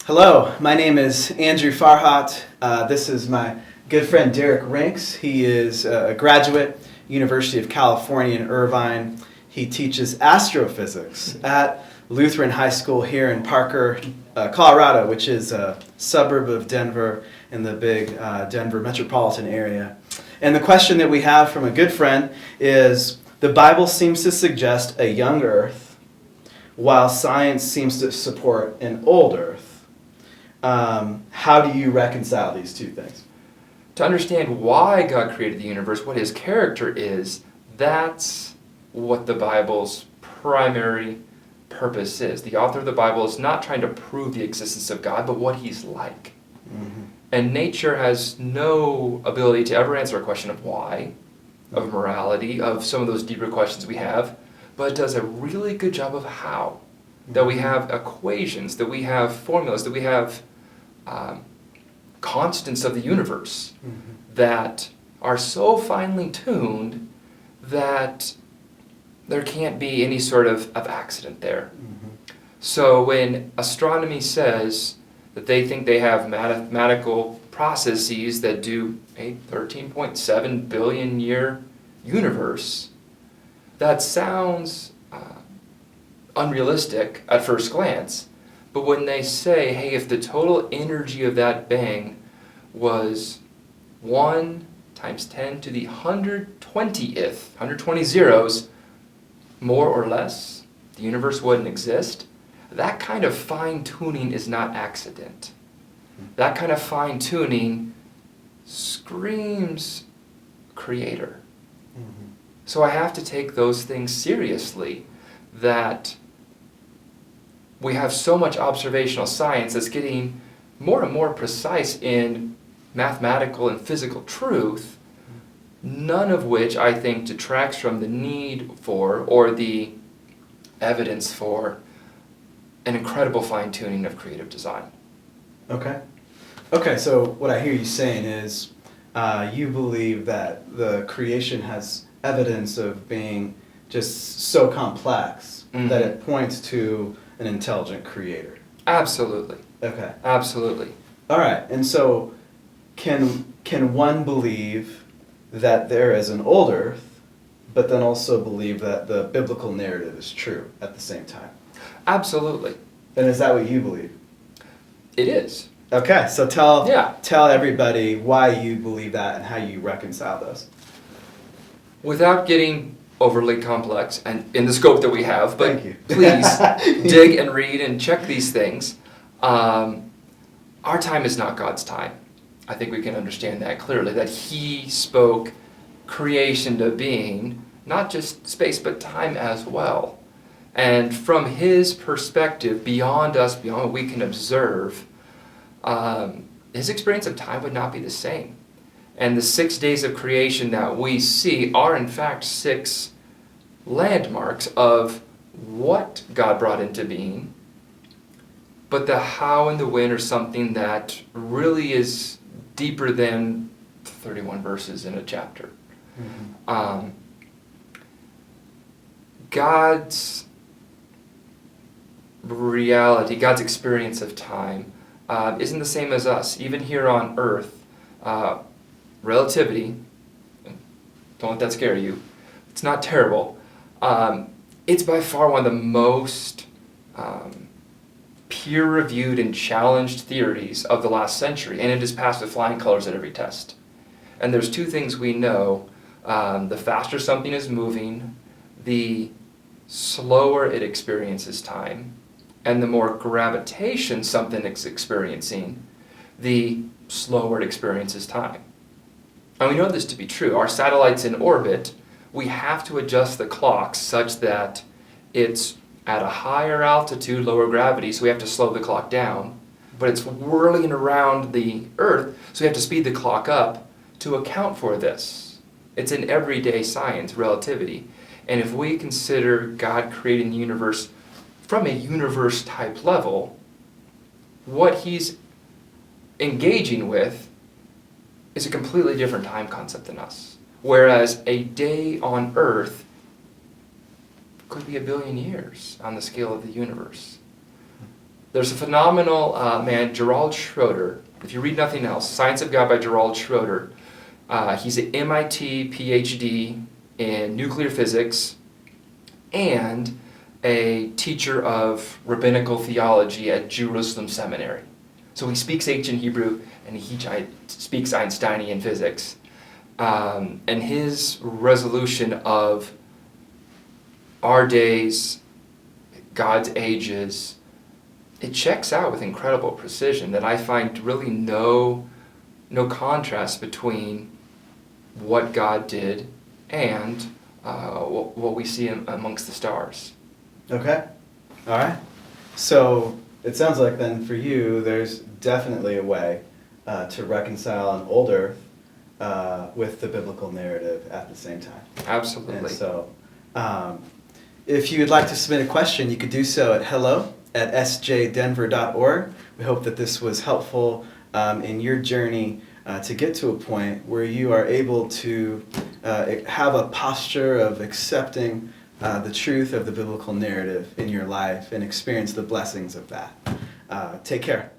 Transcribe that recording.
Hello, my name is Andrew Farhat. This is my good friend Derek Rinks. He is a graduate, University of California in Irvine. He teaches astrophysics at Lutheran High School here in Parker, Colorado, which is a suburb of Denver in the big Denver metropolitan area. And the question that we have from a good friend is, the Bible seems to suggest a young earth, while science seems to support an old earth. How do you reconcile these two things? To understand why God created the universe, what his character is, that's what the Bible's primary purpose is. The author of the Bible is not trying to prove the existence of God, but what he's like. Mm-hmm. And nature has no ability to ever answer a question of why, of morality, of some of those deeper questions we have, but it does a really good job of how. That we have equations, that we have formulas, that we have constants of the universe that are so finely tuned that there can't be any sort of accident there. So when astronomy says that they think they have mathematical processes that do a 13.7 billion year universe, that sounds unrealistic at first glance. But when they say, hey, if the total energy of that bang was 1 times 10 to the 120th, 120 zeros, more or less, the universe wouldn't exist. That kind of fine-tuning is not accident. That kind of fine-tuning screams creator. Mm-hmm. So I have to take those things seriously, that we have so much observational science that's getting more and more precise in mathematical and physical truth, none of which I think detracts from the need for or the evidence for an incredible fine-tuning of creative design. Okay, so what I hear you saying is you believe that the creation has evidence of being just so complex that it points to an intelligent creator. Absolutely. Okay. Absolutely. All right, and so can one believe that there is an old earth, but then also believe that the biblical narrative is true at the same time? Absolutely. And is that what you believe? It is. Okay, so tell everybody why you believe that and how you reconcile those. Without getting overly complex and in the scope that we have, but Thank you. Please dig and read and check these things. Our time is not God's time. I think we can understand that clearly, that he spoke creation to being, not just space, but time as well. And from his perspective, beyond us, beyond what we can observe, his experience of time would not be the same. And the 6 days of creation that we see are in fact 6 landmarks of what God brought into being, but the how and the when are something that really is deeper than 31 verses in a chapter. Mm-hmm. God's reality, God's experience of time isn't the same as us. Even here on earth, relativity, don't let that scare you, it's not terrible. It's by far one of the most peer-reviewed and challenged theories of the last century, and it is passed with flying colors at every test. And there's 2 things we know. The faster something is moving, the slower it experiences time, and the more gravitation something is experiencing, the slower it experiences time. And we know this to be true. Our satellites in orbit, we have to adjust the clocks such that it's at a higher altitude, lower gravity, so we have to slow the clock down. But it's whirling around the Earth, so we have to speed the clock up to account for this. It's in everyday science, relativity. And if we consider God creating the universe from a universe-type level, what he's engaging with is a completely different time concept than us. Whereas a day on Earth could be 1 billion years on the scale of the universe. There's a phenomenal man, Gerald Schroeder. If you read nothing else, Science of God by Gerald Schroeder. He's an MIT PhD in nuclear physics and a teacher of rabbinical theology at Jerusalem Seminary. So he speaks ancient Hebrew and he speaks Einsteinian physics. And his resolution of our days, God's ages, it checks out with incredible precision that I find really no contrast between what God did and what we see amongst the stars. Okay. All right. So it sounds like then for you, there's definitely a way to reconcile an old earth with the biblical narrative at the same time. Absolutely. And so if you would like to submit a question, you could do so at hello@sjdenver.org. We hope that this was helpful in your journey to get to a point where you are able to have a posture of accepting the truth of the biblical narrative in your life and experience the blessings of that. Take care.